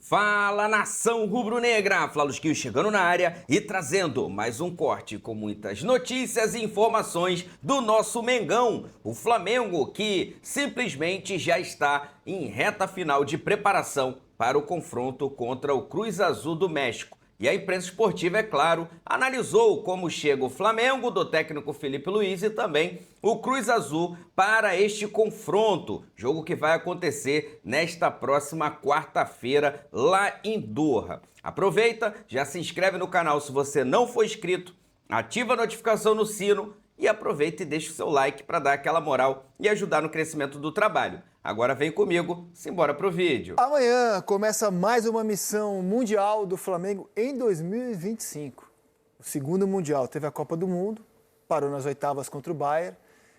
Fala, nação rubro-negra! Flalusquinho chegando na área e trazendo mais um corte com muitas notícias e informações do nosso Mengão, o Flamengo, que simplesmente já está em reta final de preparação para o confronto contra o Cruz Azul do México. E a imprensa esportiva, é claro, analisou como chega o Flamengo do técnico Filipe Luiz e também o Cruz Azul para este confronto. Jogo que vai acontecer nesta próxima quarta-feira lá em Doha. Aproveita, já se inscreve no canal se você não for inscrito, ativa a notificação no sino e aproveita e deixa o seu like para dar aquela moral e ajudar no crescimento do trabalho. Agora vem comigo, simbora pro vídeo. Amanhã começa mais uma missão mundial do Flamengo em 2025. O segundo mundial teve a Copa do Mundo, parou nas oitavas contra o Bayern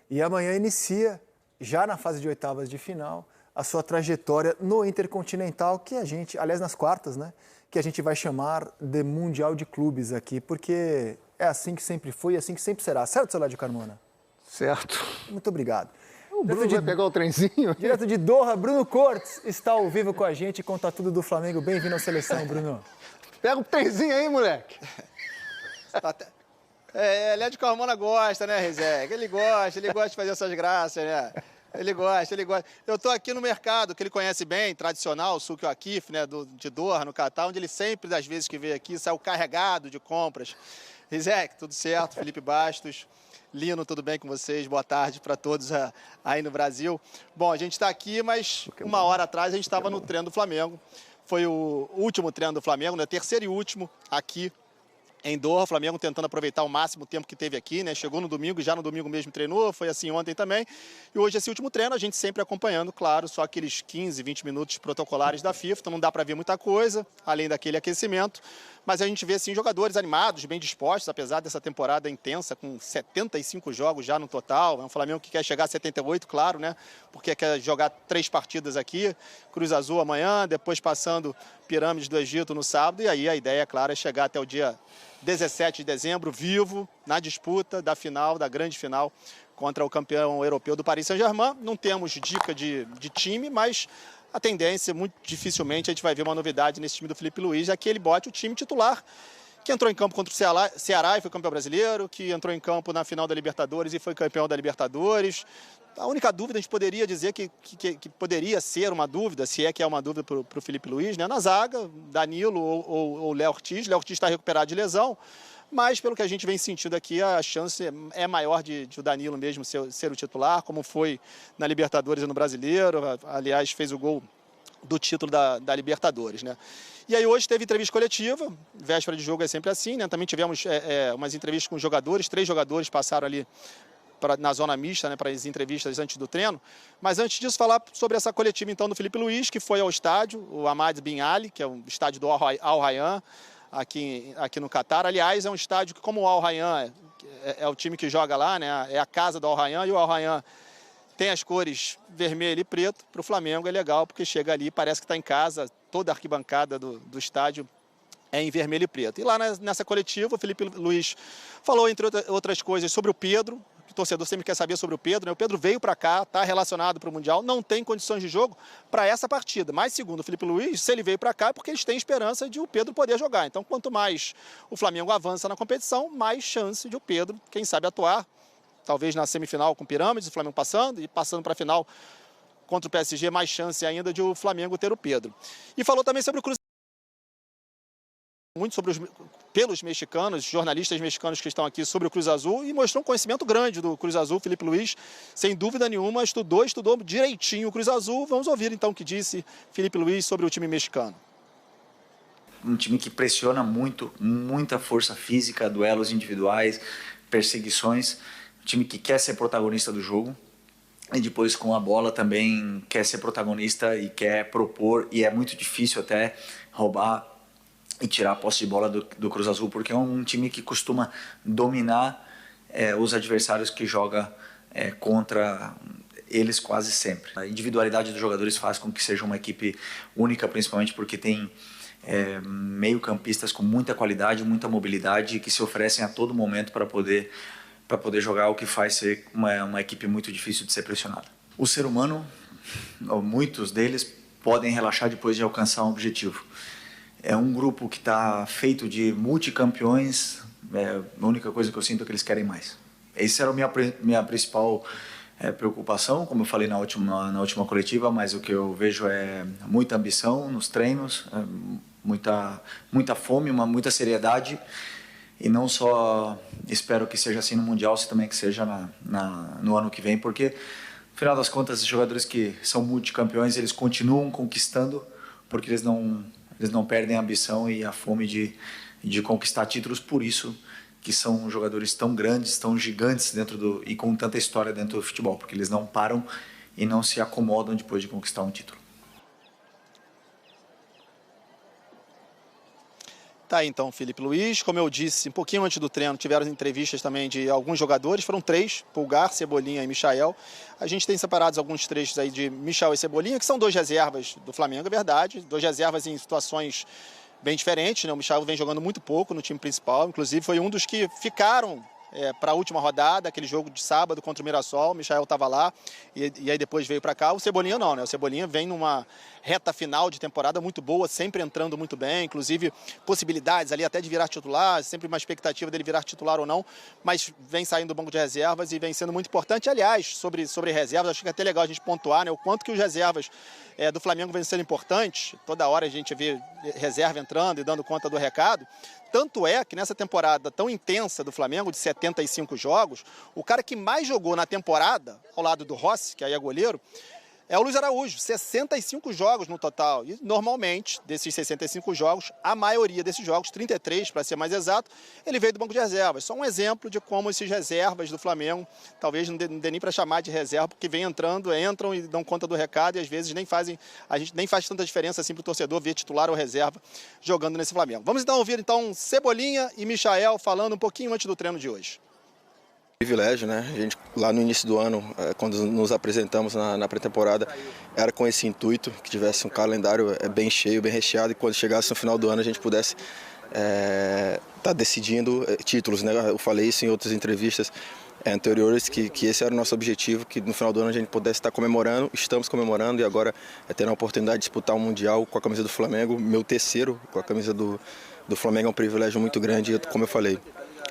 e amanhã inicia, já na fase de oitavas de final, a sua trajetória no Intercontinental, que a gente, aliás nas quartas, né, que a gente vai chamar de Mundial de Clubes aqui, porque é assim que sempre foi e assim que sempre será. Certo, Soledade Carmona? Certo. Muito obrigado. O Bruno vai pegar o trenzinho? Direto de Doha, Bruno Cortes está ao vivo com a gente e conta tudo do Flamengo. Bem-vindo à seleção, Bruno. Pega o trenzinho aí, moleque. Lédio Carmona gosta, né, Rizek? Ele gosta de fazer essas graças, né? Ele gosta. Eu tô aqui no mercado, que ele conhece bem, tradicional, o Souk Waqif, né, de Doha, no Catar, onde ele sempre, das vezes que veio aqui, saiu carregado de compras. Rizek, tudo certo? Felipe Bastos. Lino, tudo bem com vocês? Boa tarde para todos aí no Brasil. Bom, a gente está aqui, mas uma hora atrás a gente estava no treino do Flamengo. Foi o último treino do Flamengo, né? Terceiro e último aqui em Doha. O Flamengo tentando aproveitar o máximo tempo que teve aqui, né? Chegou no domingo, já no domingo mesmo treinou, foi assim ontem também. E hoje esse último treino, a gente sempre acompanhando, claro, só aqueles 15, 20 minutos protocolares da FIFA, então não dá para ver muita coisa, além daquele aquecimento. Mas a gente vê, sim, jogadores animados, bem dispostos, apesar dessa temporada intensa, com 75 jogos já no total. É um Flamengo que quer chegar a 78, claro, né? Porque quer jogar 3 partidas aqui, Cruz Azul amanhã, depois passando Pirâmides do Egito no sábado. E aí a ideia, claro, é chegar até o dia 17 de dezembro, vivo, na disputa da final, da grande final, contra o campeão europeu do Paris Saint-Germain. Não temos dica de time, mas a tendência, muito dificilmente, a gente vai ver uma novidade nesse time do Filipe Luiz, é que ele bote o time titular, que entrou em campo contra o Ceará e foi campeão brasileiro, que entrou em campo na final da Libertadores e foi campeão da Libertadores. A única dúvida, a gente poderia dizer que poderia ser uma dúvida, se é que é uma dúvida para o Filipe Luiz, né? Na zaga, Danilo ou Léo Ortiz. Léo Ortiz está recuperado de lesão, mas pelo que a gente vem sentindo aqui, a chance é maior de o Danilo mesmo ser o titular, como foi na Libertadores e no Brasileiro. Aliás, fez o gol do título da Libertadores, né? E aí hoje teve entrevista coletiva, véspera de jogo é sempre assim, né? Também tivemos umas entrevistas com jogadores, 3 jogadores passaram ali na zona mista, né, para as entrevistas antes do treino. Mas antes disso, falar sobre essa coletiva então do Filipe Luiz, que foi ao estádio, o Ahmad Bin Ali, que é o estádio do Al Rayyan, aqui no Catar. Aliás, é um estádio que, como o Al Rayyan é o time que joga lá, né, é a casa do Al Rayyan, e o Al Rayyan tem as cores vermelho e preto. Para o Flamengo é legal, porque chega ali, parece que está em casa, toda a arquibancada do estádio é em vermelho e preto. E lá nessa coletiva, o Filipe Luiz falou, entre outras coisas, sobre o Pedro. O torcedor sempre quer saber sobre o Pedro, né? O Pedro veio para cá, está relacionado para o Mundial, não tem condições de jogo para essa partida. Mas, segundo o Filipe Luiz, se ele veio para cá é porque eles têm esperança de o Pedro poder jogar. Então, quanto mais o Flamengo avança na competição, mais chance de o Pedro, quem sabe, atuar. Talvez na semifinal com Pirâmides, o Flamengo passando, e passando para a final contra o PSG, mais chance ainda de o Flamengo ter o Pedro. E falou também sobre o Cruz, muito pelos mexicanos, jornalistas mexicanos que estão aqui, sobre o Cruz Azul, e mostrou um conhecimento grande do Cruz Azul. Filipe Luiz, sem dúvida nenhuma, estudou direitinho o Cruz Azul. Vamos ouvir então o que disse Filipe Luiz sobre o time mexicano. Um time que pressiona muito, muita força física, duelos individuais, perseguições. Um time que quer ser protagonista do jogo e depois com a bola também quer ser protagonista e quer propor, e é muito difícil até roubar e tirar a posse de bola do Cruz Azul, porque é um time que costuma dominar os adversários que joga contra eles quase sempre. A individualidade dos jogadores faz com que seja uma equipe única, principalmente porque tem meio-campistas com muita qualidade, muita mobilidade, que se oferecem a todo momento para poder jogar, o que faz ser uma equipe muito difícil de ser pressionada. O ser humano, muitos deles, podem relaxar depois de alcançar um objetivo. É um grupo que está feito de multicampeões, a única coisa que eu sinto é que eles querem mais. Essa era a minha principal preocupação, como eu falei na última coletiva, mas o que eu vejo é muita ambição nos treinos, muita fome, muita seriedade, e não só espero que seja assim no Mundial, se também que seja no ano que vem, porque no final das contas, os jogadores que são multicampeões, eles continuam conquistando, porque eles não perdem a ambição e a fome de conquistar títulos, por isso que são jogadores tão grandes, tão gigantes e com tanta história dentro do futebol, porque eles não param e não se acomodam depois de conquistar um título. Tá aí então, Felipe Luiz. Como eu disse, um pouquinho antes do treino, tiveram entrevistas também de alguns jogadores, foram 3, Pulgar, Cebolinha e Michael. A gente tem separados alguns trechos aí de Michael e Cebolinha, que são 2 reservas do Flamengo, é verdade, 2 reservas em situações bem diferentes, né? O Michael vem jogando muito pouco no time principal, inclusive foi um dos que ficaram para a última rodada, aquele jogo de sábado contra o Mirassol. O Michael estava lá e aí depois veio para cá. O Cebolinha não, né? O Cebolinha vem numa reta final de temporada muito boa, sempre entrando muito bem, inclusive possibilidades ali até de virar titular, sempre uma expectativa dele virar titular ou não, mas vem saindo do banco de reservas e vem sendo muito importante. Aliás, sobre reservas, acho que é até legal a gente pontuar, né, o quanto que os reservas do Flamengo vem sendo importantes. Toda hora a gente vê reserva entrando e dando conta do recado. Tanto é que nessa temporada tão intensa do Flamengo, de 75 jogos, o cara que mais jogou na temporada, ao lado do Rossi, que aí é goleiro, é o Luiz Araújo, 65 jogos no total. E normalmente, desses 65 jogos, a maioria desses jogos, 33 para ser mais exato, ele veio do banco de reservas. Só um exemplo de como esses reservas do Flamengo, talvez não dê nem para chamar de reserva, porque entram e dão conta do recado e às vezes a gente nem faz tanta diferença assim para o torcedor ver titular ou reserva jogando nesse Flamengo. Vamos então ouvir Cebolinha e Michael falando um pouquinho antes do treino de hoje. Privilégio, né? A gente lá no início do ano, quando nos apresentamos na pré-temporada, era com esse intuito, que tivesse um calendário bem cheio, bem recheado, e quando chegasse no final do ano a gente pudesse tá decidindo títulos, né? Eu falei isso em outras entrevistas anteriores, que esse era o nosso objetivo, que no final do ano a gente pudesse estar comemorando, estamos comemorando, e agora tendo a oportunidade de disputar um Mundial com a camisa do Flamengo, meu terceiro com a camisa do Flamengo é um privilégio muito grande, como eu falei.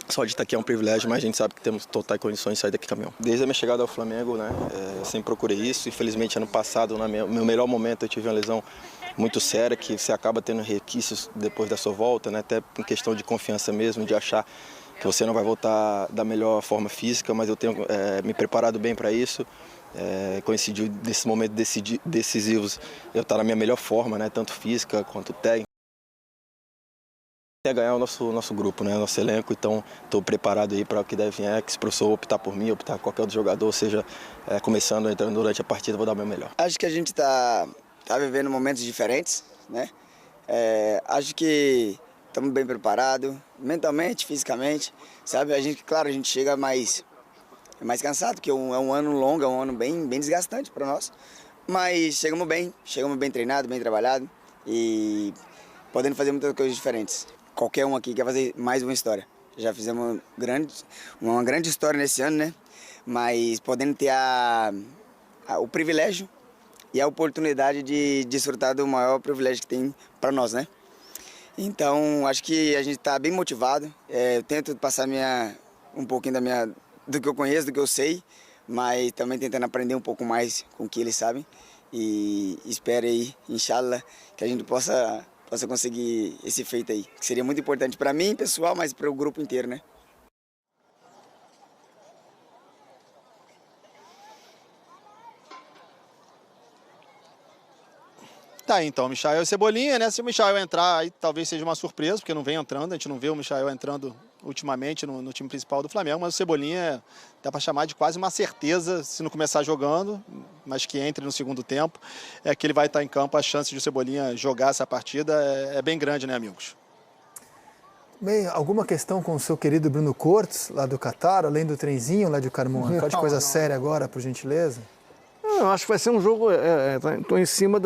Só de estar aqui é um privilégio, mas a gente sabe que temos totais condições de sair daqui caminhão. Desde a minha chegada ao Flamengo, né, sempre procurei isso. Infelizmente, ano passado, no meu melhor momento, eu tive uma lesão muito séria, que você acaba tendo requisitos depois da sua volta, né, até em questão de confiança mesmo, de achar que você não vai voltar da melhor forma física, mas eu tenho me preparado bem para isso. Coincidiu nesses momentos decisivos eu estar na minha melhor forma, né, tanto física quanto técnica. É ganhar o nosso grupo, né, nosso elenco, então estou preparado aí para o que deve vir, que se o professor optar por mim, optar por qualquer outro jogador, seja começando, entrando durante a partida, vou dar o meu melhor. Acho que a gente tá vivendo momentos diferentes, né? Acho que estamos bem preparados, mentalmente, fisicamente, sabe? A gente chega mais cansado, porque é um ano longo, é um ano bem desgastante para nós, mas chegamos bem treinados, bem trabalhados e podendo fazer muitas coisas diferentes. Qualquer um aqui quer fazer mais uma história. Já fizemos uma grande história nesse ano, né? Mas podendo ter o privilégio e a oportunidade de desfrutar do maior privilégio que tem para nós, né? Então, acho que a gente está bem motivado. Eu tento passar um pouquinho do que eu conheço, do que eu sei, mas também tentando aprender um pouco mais com o que eles sabem. E espero aí, inshallah, que a gente possa conseguir esse feito aí, que seria muito importante para mim, pessoal, mas para o grupo inteiro, né? Tá, então, Michael e Cebolinha, né? Se o Michael entrar, aí talvez seja uma surpresa, porque não vem entrando, a gente não vê o Michael entrando ultimamente no time principal do Flamengo, mas o Cebolinha dá para chamar de quase uma certeza, se não começar jogando, mas que entre no segundo tempo, que ele vai estar em campo. A chance de o Cebolinha jogar essa partida é bem grande, né, amigos? Bem, alguma questão com o seu querido Bruno Cortes, lá do Catar, além do trenzinho lá de Carmona? Fala de coisa séria agora, por gentileza. Eu acho que vai ser um jogo, estou em cima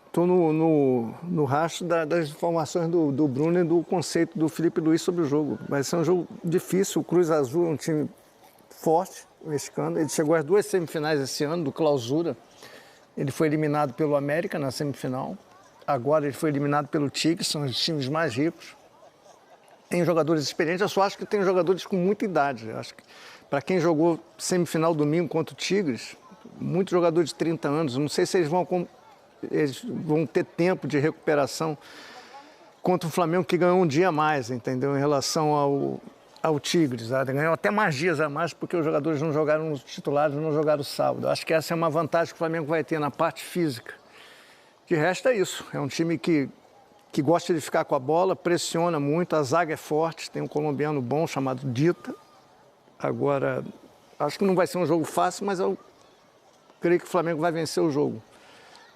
estou no rastro das informações do Bruno e do conceito do Felipe Luiz sobre o jogo. Vai ser um jogo difícil. O Cruz Azul é um time forte, mexicano. Ele chegou às 2 semifinais esse ano, do Clausura. Ele foi eliminado pelo América na semifinal. Agora ele foi eliminado pelo Tigres, são os times mais ricos. Tem jogadores experientes, eu só acho que tem jogadores com muita idade. Eu acho que para quem jogou semifinal domingo contra o Tigres, muitos jogadores de 30 anos, não sei se eles vão ter tempo de recuperação contra o Flamengo, que ganhou um dia a mais, entendeu? Em relação ao Tigres. Ganhou até mais dias a mais, porque os jogadores não jogaram os titulares, não jogaram sábado. Acho que essa é uma vantagem que o Flamengo vai ter na parte física. De resto é isso, é um time que gosta de ficar com a bola, pressiona muito, a zaga é forte, tem um colombiano bom chamado Dita. Agora, acho que não vai ser um jogo fácil, mas eu creio que o Flamengo vai vencer o jogo.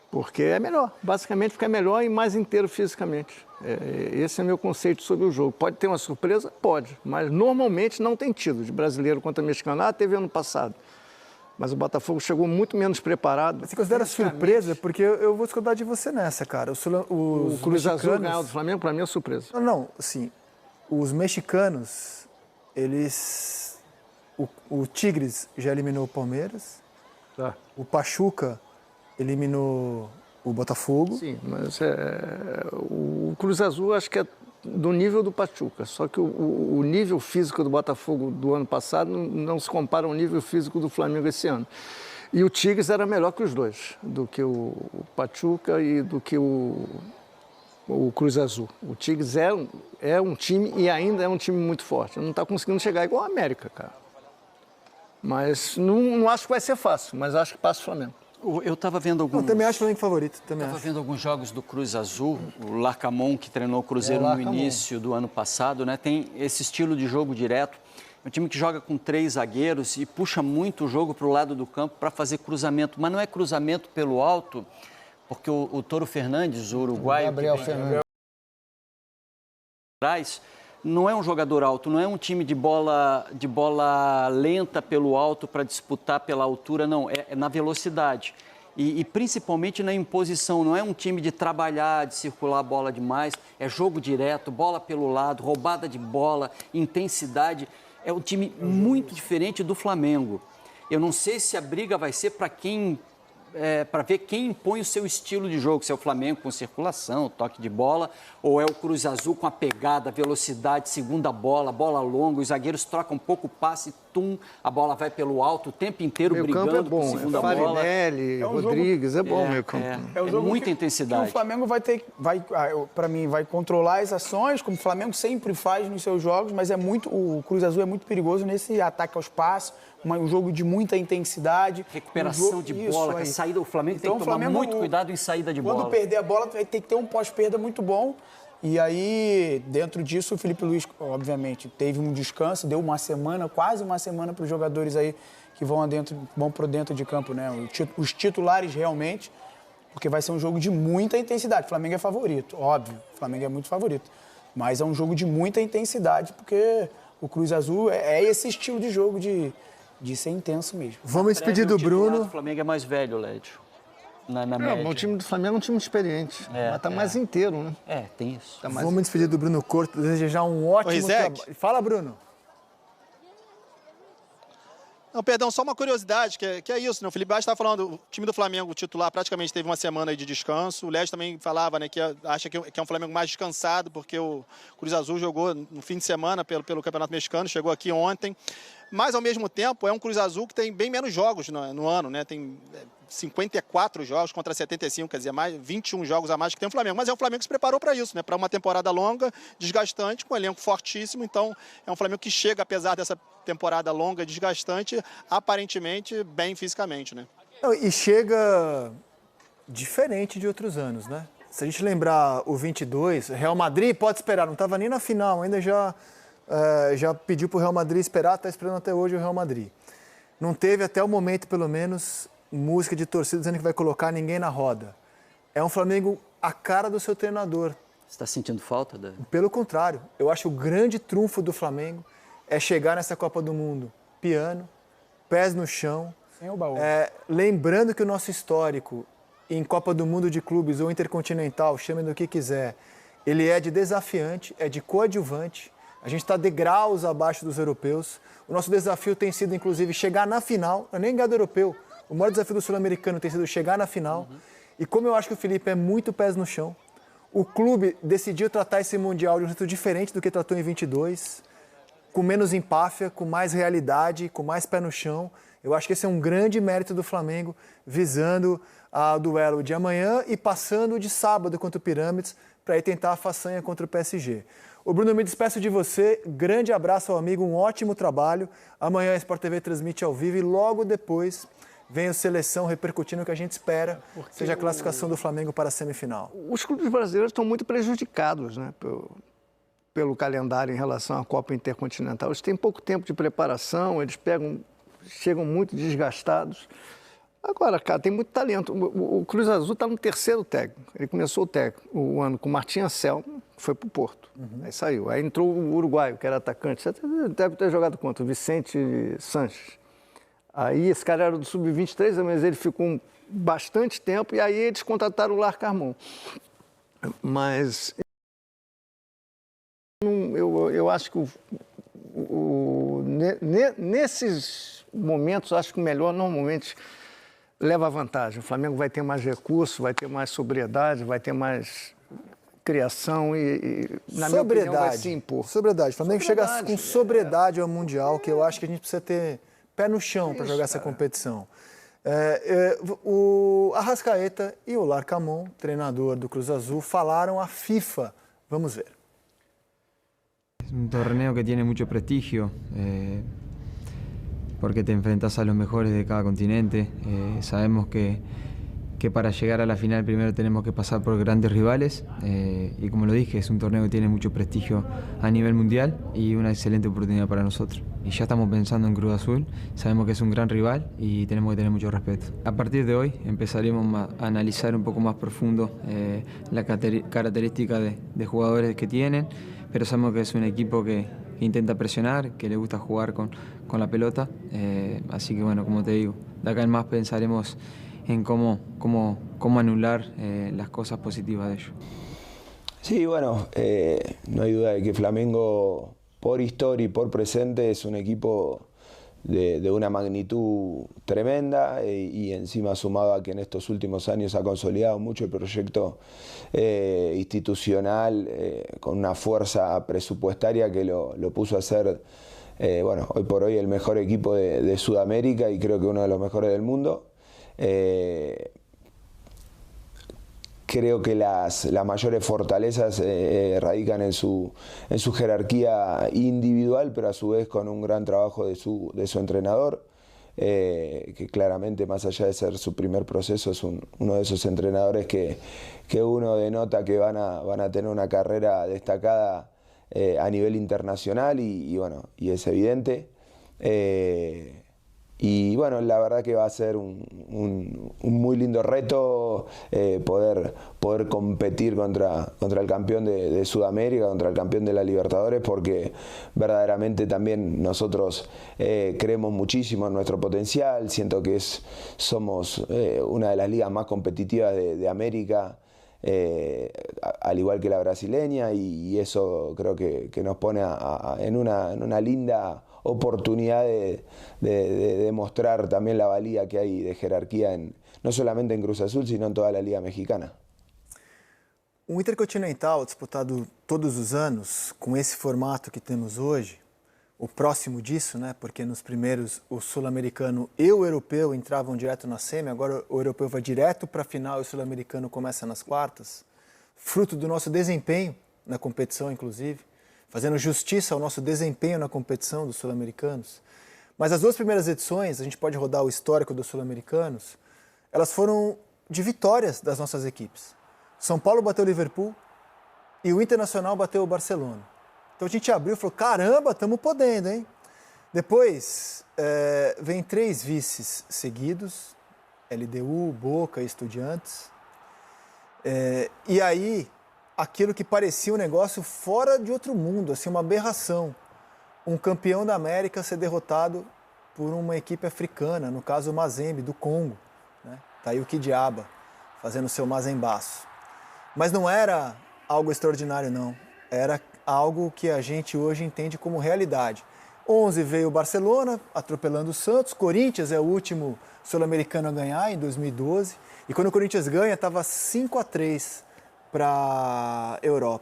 Porque é melhor, basicamente porque é melhor e mais inteiro fisicamente. Esse é meu conceito sobre o jogo. Pode ter uma surpresa? Pode, mas normalmente não tem tido de brasileiro contra mexicano. Teve ano passado. Mas o Botafogo chegou muito menos preparado. Você considera surpresa? Porque eu vou discordar de você nessa, cara. O Cruz Azul ganhar do Flamengo, para mim, é surpresa. Não, assim, os mexicanos, eles... O Tigres já eliminou o Palmeiras. Tá. O Pachuca eliminou o Botafogo. Sim, mas o Cruz Azul acho que é do nível do Pachuca, só que o nível físico do Botafogo do ano passado não se compara ao nível físico do Flamengo esse ano. E o Tigres era melhor que os dois, do que o Pachuca e do que o Cruz Azul. O Tigres é um time e ainda é um time muito forte. Não está conseguindo chegar igual a América, cara. Mas não acho que vai ser fácil, mas acho que passa o Flamengo. Eu estava vendo alguns... Eu também acho o Flamengo favorito. Estava vendo alguns jogos do Cruz Azul. O Larcamon, que treinou o Cruzeiro no início do ano passado, né, tem esse estilo de jogo direto. É um time que joga com 3 zagueiros e puxa muito o jogo para o lado do campo para fazer cruzamento. Mas não é cruzamento pelo alto, porque o Toro Fernandes, o uruguaio... Gabriel Fernandes. Não é um jogador alto, não é um time de bola lenta pelo alto para disputar pela altura, não. É na velocidade. E principalmente na imposição. Não é um time de trabalhar, de circular a bola demais. É jogo direto, bola pelo lado, roubada de bola, intensidade. É um time muito diferente do Flamengo. Eu não sei se a briga vai ser para ver quem impõe o seu estilo de jogo, se é o Flamengo com circulação, toque de bola, ou é o Cruz Azul com a pegada, velocidade, segunda bola, bola longa, os zagueiros trocam um pouco o passe, a bola vai pelo alto o tempo inteiro brigando por segunda bola. Farinelli, Rodrigues, é bom meio campo. É muita intensidade. O Flamengo para mim, vai controlar as ações, como o Flamengo sempre faz nos seus jogos, mas o Cruz Azul é muito perigoso nesse ataque aos passes, um jogo de muita intensidade. Recuperação de bola, a saída, o Flamengo tem que tomar muito cuidado em saída de bola. Quando perder a bola, vai ter que ter um pós-perda muito bom. E aí, dentro disso, o Felipe Luiz, obviamente, teve um descanso, deu quase uma semana para os jogadores aí que vão para dentro de campo, né? Os titulares realmente, porque vai ser um jogo de muita intensidade. O Flamengo é favorito, óbvio, o Flamengo é muito favorito. Mas é um jogo de muita intensidade, porque o Cruz Azul é esse estilo de jogo de ser intenso mesmo. Vamos despedir do Bruno. O Flamengo é mais velho, Lédio. O time do Flamengo é um time experiente, mas está mais inteiro, né? Tem isso. Vamos despedir do Bruno Corto, desejar um ótimo trabalho. Fala, Bruno. Não, perdão, só uma curiosidade, que é isso, né? O Felipe Bastos estava falando, o time do Flamengo titular praticamente teve uma semana aí de descanso. O Lédio também falava, né, que acha que é um Flamengo mais descansado, porque o Cruz Azul jogou no fim de semana pelo Campeonato Mexicano, chegou aqui ontem. Mas, ao mesmo tempo, é um Cruz Azul que tem bem menos jogos no ano, né? Tem 54 jogos contra 75, quer dizer, 21 jogos a mais que tem o Flamengo. Mas é um Flamengo que se preparou para isso, né? Para uma temporada longa, desgastante, com um elenco fortíssimo. Então, é um Flamengo que chega, apesar dessa temporada longa, desgastante, aparentemente bem fisicamente, né? E chega diferente de outros anos, né? Se a gente lembrar o 22, Real Madrid pode esperar, não estava nem na final, ainda já pediu para o Real Madrid esperar, está esperando até hoje o Real Madrid. Não teve até o momento, pelo menos, música de torcida dizendo que vai colocar ninguém na roda. É um Flamengo a cara do seu treinador. Você está sentindo falta? Pelo contrário, eu acho o grande trunfo do Flamengo é chegar nessa Copa do Mundo piano, pés no chão, sem o baú. Lembrando que o nosso histórico em Copa do Mundo de clubes ou intercontinental, chamem do que quiser, ele é de desafiante, é de coadjuvante. A gente está degraus abaixo dos europeus. O nosso desafio tem sido, inclusive, chegar na final, não é nem ganhar do europeu, O maior desafio do Sul-Americano tem sido chegar na final. E como eu acho que o Felipe é muito pés no chão, o clube decidiu tratar esse Mundial de um jeito diferente do que tratou em 22, com menos empáfia, com mais realidade, com mais pé no chão. Eu acho que esse é um grande mérito do Flamengo, visando o duelo de amanhã e passando de sábado contra o Pirâmides para ir tentar a façanha contra o PSG. Ô Bruno, me despeço de você. Grande abraço ao amigo, um ótimo trabalho. Amanhã a Sport TV transmite ao vivo e logo depois vem o Seleção repercutindo o que a gente espera, seja a classificação do Flamengo para a semifinal. Os clubes brasileiros estão muito prejudicados, né, pelo calendário em relação à Copa Intercontinental. Eles têm pouco tempo de preparação, eles chegam muito desgastados. Agora, cara, tem muito talento. O Cruz Azul está no terceiro técnico. Ele começou o ano com o Martim Anselmo, foi para o Porto. Aí saiu. Aí entrou o uruguaio, que era atacante. Você deve ter jogado contra o Vicente Sanches. Aí esse cara era do Sub-23, mas ele ficou bastante tempo e aí eles contrataram o Larcarmon. Mas eu acho que nesses momentos, acho que o melhor normalmente leva vantagem. O Flamengo vai ter mais recurso, vai ter mais sobriedade, vai ter mais criação e na minha opinião, vai se impor. Sobriedade. O Flamengo chega com sobriedade ao Mundial, que eu acho que a gente precisa ter pé no chão para jogar essa competição. O Arrascaeta e o Larcamon, treinador do Cruz Azul, falaram à FIFA. Vamos ver. Es un torneo que tiene mucho prestigio, porque te enfrentas a los mejores de cada continente. Sabemos que para llegar a la final primero tenemos que pasar por grandes rivales y como lo dije, es un torneo que tiene mucho prestigio a nivel mundial y una excelente oportunidad para nosotros. Y ya estamos pensando en Cruz Azul, sabemos que es un gran rival y tenemos que tener mucho respeto. A partir de hoy empezaremos a analizar un poco más profundo la característica de jugadores que tienen, pero sabemos que es un equipo que intenta presionar, que le gusta jugar con la pelota, así que bueno, como te digo, de acá en más pensaremos en cómo anular las cosas positivas de ellos. Sí, bueno, no hay duda de que Flamengo, por historia y por presente, es un equipo de una magnitud tremenda y encima sumado a que en estos últimos años ha consolidado mucho el proyecto institucional con una fuerza presupuestaria que lo puso a ser, bueno, hoy por hoy el mejor equipo de Sudamérica y creo que uno de los mejores del mundo. Creo que las mayores fortalezas radican en su jerarquía individual, pero a su vez con un gran trabajo de su entrenador, que claramente, más allá de ser su primer proceso, es uno de esos entrenadores que uno denota que van a tener una carrera destacada a nivel internacional y bueno, y es evidente. Y bueno, la verdad que va a ser un muy lindo reto poder competir contra el campeón de Sudamérica, contra el campeón de la Libertadores, porque verdaderamente también nosotros creemos muchísimo en nuestro potencial. Siento que somos una de las ligas más competitivas de América, al igual que la brasileña, y eso creo que nos pone en una linda oportunidad de demostrar también la valía que hay de jerarquía no solamente en Cruz Azul, sino en toda la Liga Mexicana. O Intercontinental, disputado todos os anos, com esse formato que temos hoje, o próximo disso, né? Porque nos primeiros o sul-americano e o europeu entravam direto na semi, agora o europeu vai direto para a final e o sul-americano começa nas quartas, fruto do nosso desempenho na competição, inclusive, fazendo justiça ao nosso desempenho na competição dos sul-americanos. Mas as duas primeiras edições, a gente pode rodar o histórico dos sul-americanos, elas foram de vitórias das nossas equipes. São Paulo bateu o Liverpool e o Internacional bateu o Barcelona. Então a gente abriu e falou, caramba, estamos podendo, hein? Depois, vem 3 vices seguidos, LDU, Boca e Estudiantes. E aí, aquilo que parecia um negócio fora de outro mundo, assim, uma aberração. Um campeão da América ser derrotado por uma equipe africana, no caso o Mazembe, do Congo. Né? Tá aí o Kidiaba, fazendo seu Mazembaço. Mas não era algo extraordinário, não. Era algo que a gente hoje entende como realidade. 11 veio o Barcelona, atropelando o Santos. Corinthians é o último sul-americano a ganhar, em 2012. E quando o Corinthians ganha, estava 5-3 para a Europa.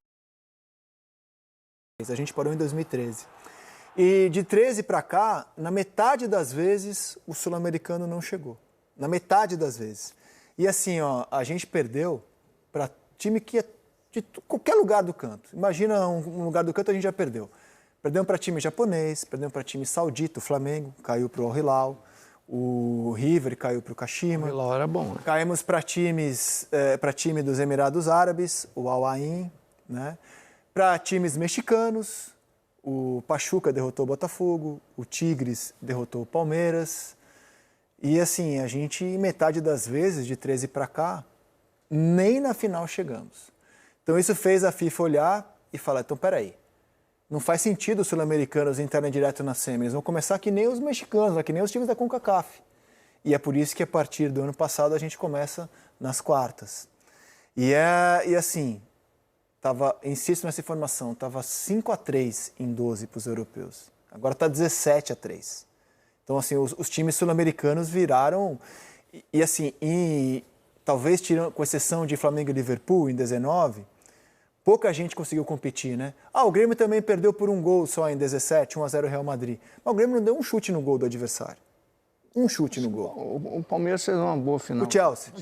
A gente parou em 2013. E de 13 para cá, na metade das vezes, o sul-americano não chegou. Na metade das vezes. E assim, ó, a gente perdeu para time que é de qualquer lugar do canto. Imagina um lugar do canto, a gente já perdeu. Perdemos para time japonês, perdemos para time saudita, o Flamengo caiu para o Al Hilal, o River caiu para o Kashima. O Hilal era bom, né? Caímos para time dos Emirados Árabes, o Al Ain, né? Para times mexicanos, o Pachuca derrotou o Botafogo, o Tigres derrotou o Palmeiras. E assim, a gente, metade das vezes, de 13 para cá, nem na final chegamos. Então isso fez a FIFA olhar e falar, então peraí, não faz sentido os sul-americanos entrarem direto na semi, eles vão começar que nem os mexicanos, que nem os times da CONCACAF. E é por isso que a partir do ano passado a gente começa nas quartas. E assim, insisto nessa informação, estava 5-3 em 12 para os europeus. Agora está 17-3. Então, assim, os times sul-americanos viraram... E assim, talvez com exceção de Flamengo e Liverpool em 19, pouca gente conseguiu competir, né? O Grêmio também perdeu por um gol só em 17, 1-0 Real Madrid. Mas o Grêmio não deu um chute no gol do adversário. Um chute no gol. O Palmeiras fez uma boa final. O Chelsea.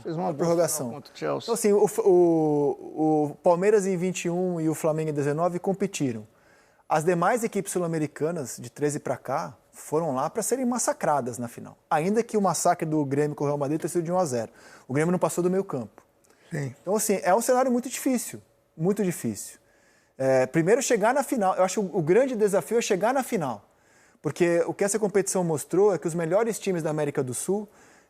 Fez uma prorrogação. Boa contra o Chelsea. Então, assim, o Palmeiras em 21 e o Flamengo em 19 competiram. As demais equipes sul-americanas, de 13 para cá, foram lá para serem massacradas na final. Ainda que o massacre do Grêmio com o Real Madrid tenha sido de 1-0. O Grêmio não passou do meio campo. Sim. Então, assim, é um cenário muito difícil. Muito difícil. Primeiro, chegar na final. Eu acho que o grande desafio é chegar na final. Porque o que essa competição mostrou é que os melhores times da América do Sul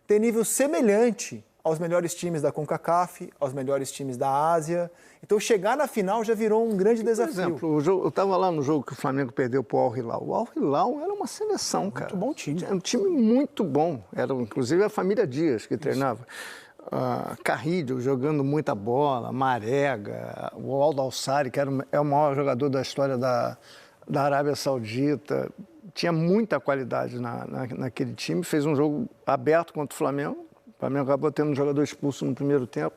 têm nível semelhante aos melhores times da CONCACAF, aos melhores times da Ásia. Então, chegar na final já virou um grande desafio. Por exemplo, eu estava lá no jogo que o Flamengo perdeu para o Al Hilal. O Al Hilal era uma seleção, cara. Muito bom time. Era um time muito bom. Era, inclusive, a família Dias que treinava. Carrilho jogando muita bola, Marega, o Aldo Alçari, que é o maior jogador da história da Arábia Saudita. Tinha muita qualidade naquele time. Fez um jogo aberto contra o Flamengo. O Flamengo acabou tendo um jogador expulso no primeiro tempo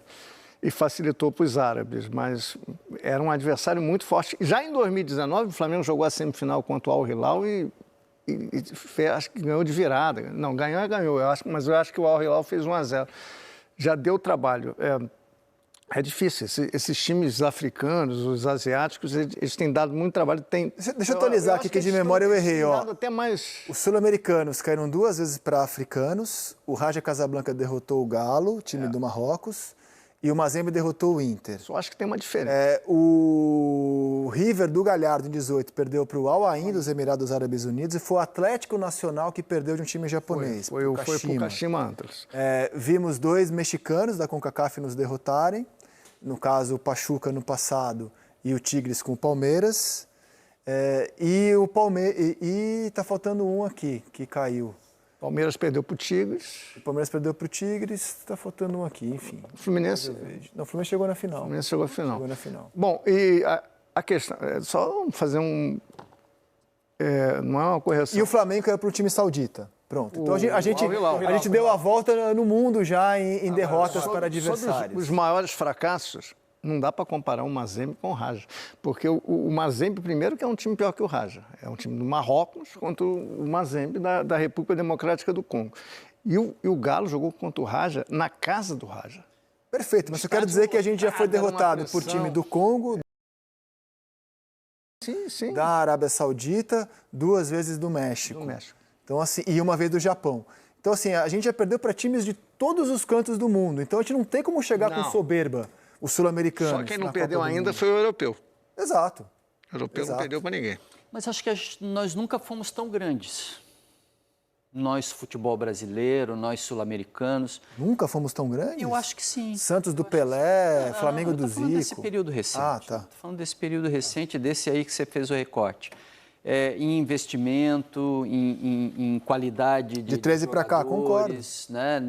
e facilitou para os árabes, mas era um adversário muito forte. Já em 2019, o Flamengo jogou a semifinal contra o Al Hilal e acho que ganhou de virada. Não, ganhou, mas eu acho que o Al Hilal fez 1-0. Já deu trabalho. É difícil. Esses times africanos, os asiáticos, eles têm dado muito trabalho. Deixa eu atualizar aqui, que de memória eu errei. Até mais... Os sul-americanos caíram 2 vezes para africanos. O Raja Casablanca derrotou o Galo, time do Marrocos. E o Mazembe derrotou o Inter. Eu acho que tem uma diferença. O River do Galhardo, em 18, perdeu para o Al Ain dos Emirados Árabes Unidos. E foi o Atlético Nacional que perdeu de um time japonês. Foi para o Kashima Antlers. Vimos 2 mexicanos da CONCACAF nos derrotarem. No caso, o Pachuca no passado e o Tigres com o Palmeiras. E está faltando um aqui, que caiu. Palmeiras perdeu para o Tigres. O Palmeiras perdeu para o Tigres, está faltando um aqui, enfim. O Fluminense? Não, o Fluminense chegou na final. O Fluminense chegou à final. Chegou na final. Bom, e a questão, só fazer não é uma correção. E o Flamengo caiu para o time saudita. Pronto. Então a gente deu a volta no mundo já em derrotas para adversários. Os maiores fracassos, não dá para comparar o Mazembe com o Raja. Porque o Mazembe, primeiro, que é um time pior que o Raja. É um time do Marrocos contra o Mazembe da República Democrática do Congo. E o Galo jogou contra o Raja na casa do Raja. Perfeito, mas eu quero dizer que a gente já foi derrotado por time do Congo, sim. da Arábia Saudita, 2 vezes do México. Então, assim, e 1 vez do Japão. Então, assim, a gente já perdeu para times de todos os cantos do mundo. Então, a gente não tem como chegar com soberba, os sul-americanos. Só quem não perdeu ainda foi o europeu. Exato. O europeu não perdeu para ninguém. Mas acho que nós nunca fomos tão grandes. Nós, futebol brasileiro, nós, sul-americanos. Nunca fomos tão grandes? Eu acho que sim. Santos do Pelé, Flamengo do Zico. Estou falando desse período recente. Tá. Estou falando desse período recente, desse aí que você fez o recorte. Em investimento, em qualidade de 13 para cá, concordo. Né?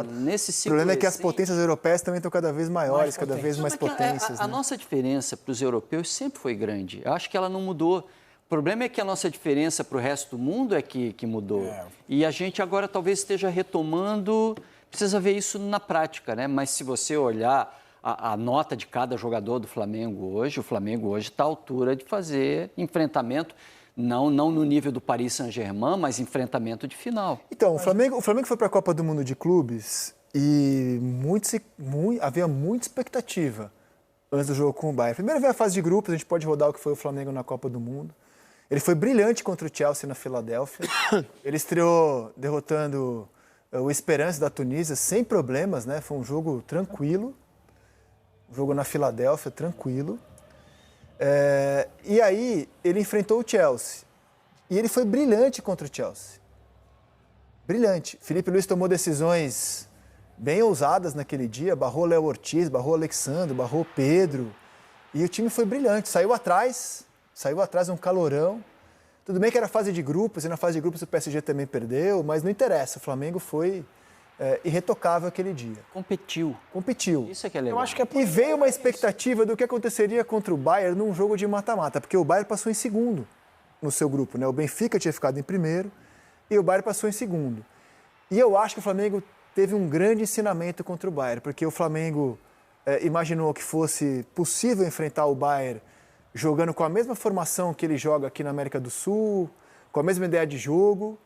Nesse ciclo o problema é que as potências europeias também estão cada vez maiores, cada vez mais potências. A nossa diferença para os europeus sempre foi grande. Eu acho que ela não mudou, problema é que a nossa diferença para o resto do mundo é que mudou. E a gente agora talvez esteja retomando, precisa ver isso na prática, né? Mas se você olhar a nota de cada jogador do Flamengo hoje, o Flamengo hoje está à altura de fazer enfrentamento, não no nível do Paris Saint-Germain, mas enfrentamento de final. Então, o Flamengo foi para a Copa do Mundo de Clubes e havia muita expectativa antes do jogo com o Bayern. Primeiro veio a fase de grupos, a gente pode rodar o que foi o Flamengo na Copa do Mundo. Ele foi brilhante contra o Chelsea na Filadélfia. Ele estreou derrotando o Esperance da Tunísia sem problemas, né? Foi um jogo tranquilo. Um jogo na Filadélfia, tranquilo. E aí ele enfrentou o Chelsea. E ele foi brilhante contra o Chelsea. Brilhante. Filipe Luís tomou decisões bem ousadas naquele dia. Barrou Léo Ortiz, barrou Alexandre, barrou Pedro. E o time foi brilhante. Saiu atrás um calorão. Tudo bem que era fase de grupos, e na fase de grupos o PSG também perdeu, mas não interessa. O Flamengo foi irretocável aquele dia. Competiu. Isso é que é legal. Eu acho que E veio uma expectativa do que aconteceria contra o Bayern num jogo de mata-mata, porque o Bayern passou em segundo no seu grupo, né? O Benfica tinha ficado em primeiro e o Bayern passou em segundo. E eu acho que o Flamengo teve um grande ensinamento contra o Bayern, porque o Flamengo imaginou que fosse possível enfrentar o Bayern jogando com a mesma formação que ele joga aqui na América do Sul, com a mesma ideia de jogo.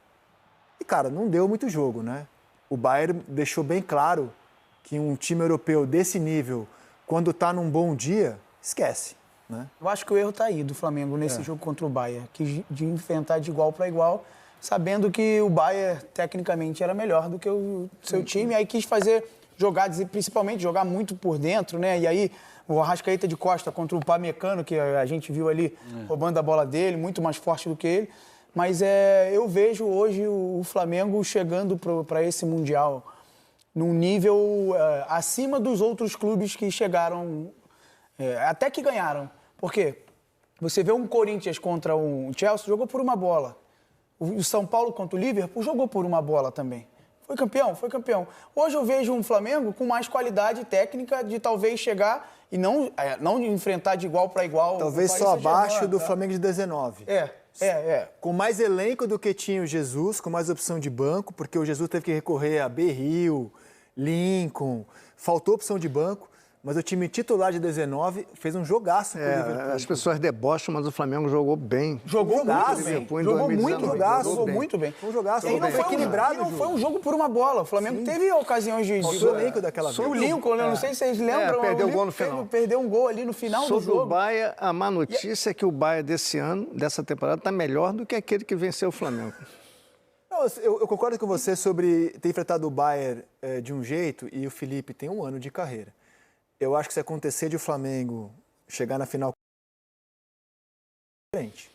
E, cara, não deu muito jogo, né? O Bayern deixou bem claro que um time europeu desse nível, quando está num bom dia, esquece, né? Eu acho que o erro está aí do Flamengo nesse jogo contra o Bayern, de enfrentar de igual para igual, sabendo que o Bayern, tecnicamente, era melhor do que o seu time. Aí quis fazer jogadas, e principalmente jogar muito por dentro, né? E aí o Arrascaeta de Costa contra o Pamecano, que a gente viu ali roubando a bola dele, muito mais forte do que ele. Mas eu vejo hoje o Flamengo chegando para esse Mundial num nível acima dos outros clubes que chegaram, até que ganharam. Por quê? Você vê um Corinthians contra um Chelsea, jogou por uma bola. O São Paulo contra o Liverpool jogou por uma bola também. Foi campeão, foi campeão. Hoje eu vejo um Flamengo com mais qualidade técnica de talvez chegar e não enfrentar de igual para igual. Talvez só abaixo do Flamengo de 19. Com mais elenco do que tinha o Jesus, com mais opção de banco, porque o Jesus teve que recorrer a Berril, Lincoln, faltou opção de banco. Mas o time titular de 19 fez um jogaço com o Liverpool. As pessoas debocham, mas o Flamengo jogou bem. Jogou muito bem. Jogou muito bem. Foi um jogaço. E não foi equilibrado. Não foi um jogo por uma bola. O Flamengo teve ocasiões de elenco daquela vez. O Lincoln, eu não sei se vocês lembram. Perdeu o gol no final. Perdeu um gol ali no final do jogo. Sobre o Bayern, a má notícia é que o Bayern desse ano, dessa temporada, está melhor do que aquele que venceu o Flamengo. Eu concordo com você sobre ter enfrentado o Bayern de um jeito e o Felipe tem um ano de carreira. Eu acho que se acontecer de o Flamengo chegar na final diferente.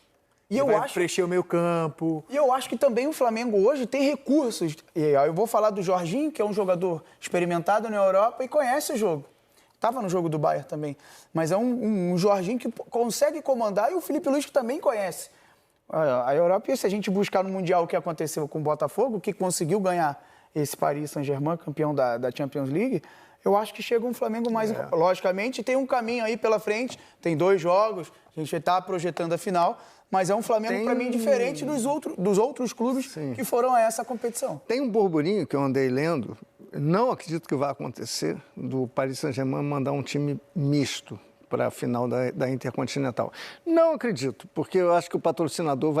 E eu acho preencher o meio campo. E eu acho que também o Flamengo hoje tem recursos. E eu vou falar do Jorginho, que é um jogador experimentado na Europa e conhece o jogo. Estava no jogo do Bayern também. Mas é um Jorginho que consegue comandar e o Filipe Luís que também conhece a Europa. E se a gente buscar no Mundial o que aconteceu com o Botafogo, que conseguiu ganhar esse Paris Saint-Germain, campeão da Champions League, eu acho que chega um Flamengo mais... Logicamente, tem um caminho aí pela frente, tem 2 jogos, a gente está projetando a final, mas é um Flamengo, para mim, diferente dos outros clubes que foram a essa competição. Tem um burburinho que eu andei lendo, não acredito que vai acontecer, do Paris Saint-Germain mandar um time misto para a final da Intercontinental. Não acredito, porque eu acho que o patrocinador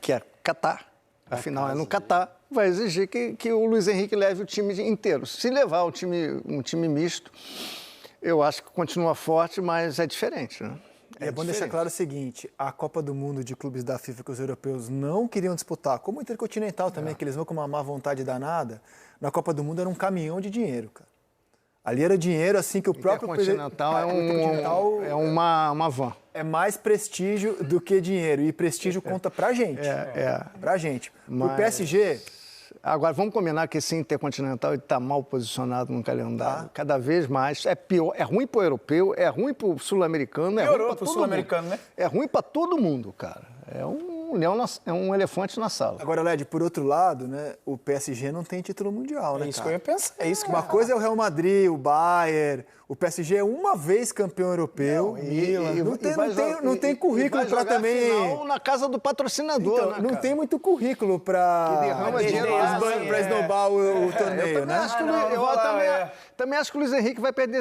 que é Qatar, a final é no Qatar, vai exigir que o Luiz Henrique leve o time inteiro. Se levar um time misto, eu acho que continua forte, mas é diferente, né? É bom deixar claro o seguinte, a Copa do Mundo de clubes da FIFA que os europeus não queriam disputar, como o Intercontinental também, que eles vão com uma má vontade danada, na Copa do Mundo era um caminhão de dinheiro, cara. Ali era dinheiro assim que o próprio... Intercontinental é uma van. É mais prestígio do que dinheiro, e prestígio conta pra gente. Pra gente. Mas... O PSG... Agora, vamos combinar que esse Intercontinental está mal posicionado no calendário. Cada vez mais. É pior. É ruim para o europeu, é ruim para o sul-americano. É ruim para o sul-americano, né? É ruim para todo mundo, cara. é um elefante na sala. Agora, Led, por outro lado, né, o PSG não tem título mundial, né, É isso cara? que eu ia pensar. É isso que Uma coisa é o Real Madrid, o Bayern, o PSG é uma vez campeão europeu. Não tem currículo para também. Final na casa do patrocinador, então, né, não cara? tem muito currículo para esnobar o torneio, né? Também acho que o Luiz Henrique vai perder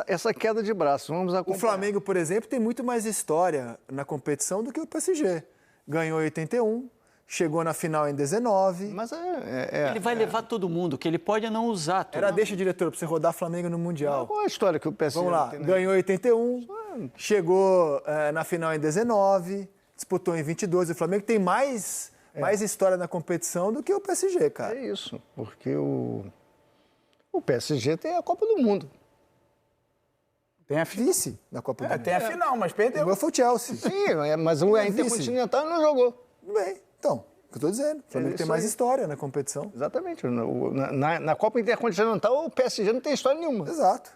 essa queda de braço. Vamos acompanhar. O Flamengo, por exemplo, tem muito mais história na competição do que o PSG. Ganhou em 81, chegou na final em 19. Mas ele vai levar todo mundo, que ele pode não usar. Deixa, diretor, para você rodar Flamengo no Mundial. Qual é a história que o PSG Vamos lá, tem, né? ganhou em 81, chegou na final em 19, disputou em 22. O Flamengo tem mais história na competição do que o PSG, cara. É isso, porque o PSG tem a Copa do Mundo. Tem a vice na Copa do Mundo. Tem a final, mas perdeu. O meu foi o Chelsea. Sim, mas o Intercontinental não jogou. Tudo bem, então, o que eu estou dizendo. O Flamengo tem mais história na competição. Exatamente. Na Copa Intercontinental, o PSG não tem história nenhuma. Exato.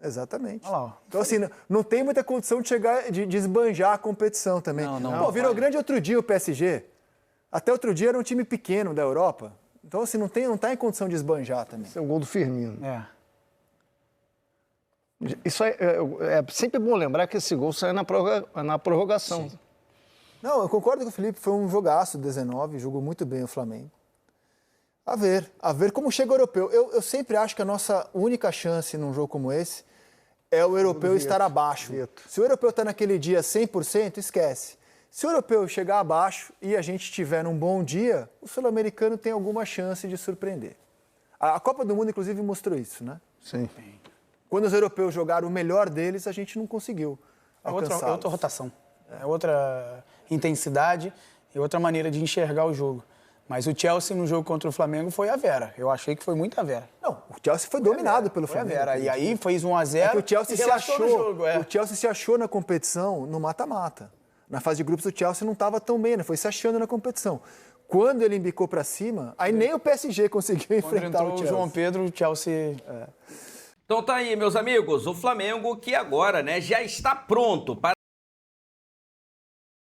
Exatamente. Olha lá. Então, assim, não tem muita condição de esbanjar a competição também. Pô, virou grande outro dia o PSG. Até outro dia era um time pequeno da Europa. Então, assim, não está em condição de esbanjar também. Esse é o gol do Firmino. É. Isso é sempre bom lembrar que esse gol saiu na prorrogação. Sim. Não, eu concordo com o Felipe, foi um jogaço 19, jogou muito bem o Flamengo. A ver como chega o europeu. Eu sempre acho que a nossa única chance num jogo como esse é o europeu estar abaixo. Se o europeu está naquele dia 100%, esquece. Se o europeu chegar abaixo e a gente tiver num bom dia, o sul-americano tem alguma chance de surpreender. A Copa do Mundo, inclusive, mostrou isso, né? Sim. Quando os europeus jogaram o melhor deles, a gente não conseguiu alcançá-los. É outra rotação, é outra intensidade e outra maneira de enxergar o jogo. Mas o Chelsea no jogo contra o Flamengo foi a Vera. Eu achei que foi muito a Vera. Não, o Chelsea foi dominado pelo Foi a Flamengo. Vera. E aí fez 1-0 o Chelsea e se achou no jogo. O Chelsea se achou na competição no mata-mata. Na fase de grupos o Chelsea não estava tão bem, né? Foi se achando na competição. Quando ele embicou para cima, aí nem o PSG conseguiu enfrentar o Chelsea. O João Pedro, o Chelsea... Então tá aí, meus amigos, o Flamengo que agora, né, já está pronto para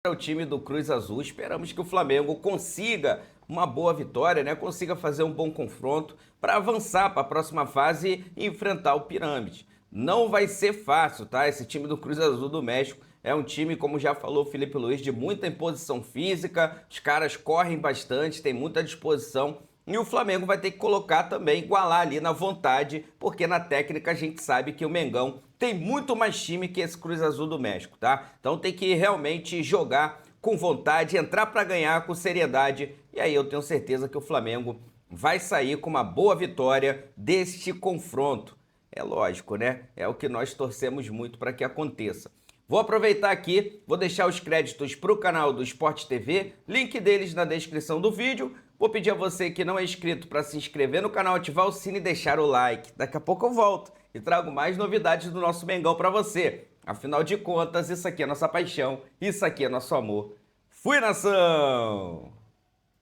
o time do Cruz Azul. Esperamos que o Flamengo consiga uma boa vitória, né, consiga fazer um bom confronto para avançar para a próxima fase e enfrentar o Pirâmide. Não vai ser fácil, tá? Esse time do Cruz Azul do México é um time, como já falou o Felipe Luiz, de muita imposição física, os caras correm bastante, tem muita disposição. E o Flamengo vai ter que colocar também, igualar ali na vontade, porque na técnica a gente sabe que o Mengão tem muito mais time que esse Cruz Azul do México, tá? Então tem que realmente jogar com vontade, entrar para ganhar com seriedade. E aí eu tenho certeza que o Flamengo vai sair com uma boa vitória deste confronto. É lógico, né? É o que nós torcemos muito para que aconteça. Vou aproveitar aqui, vou deixar os créditos para o canal do Sport TV, link deles na descrição do vídeo. Vou pedir a você que não é inscrito para se inscrever no canal, ativar o sino e deixar o like. Daqui a pouco eu volto e trago mais novidades do nosso Mengão para você. Afinal de contas, isso aqui é nossa paixão, isso aqui é nosso amor. Fui, nação!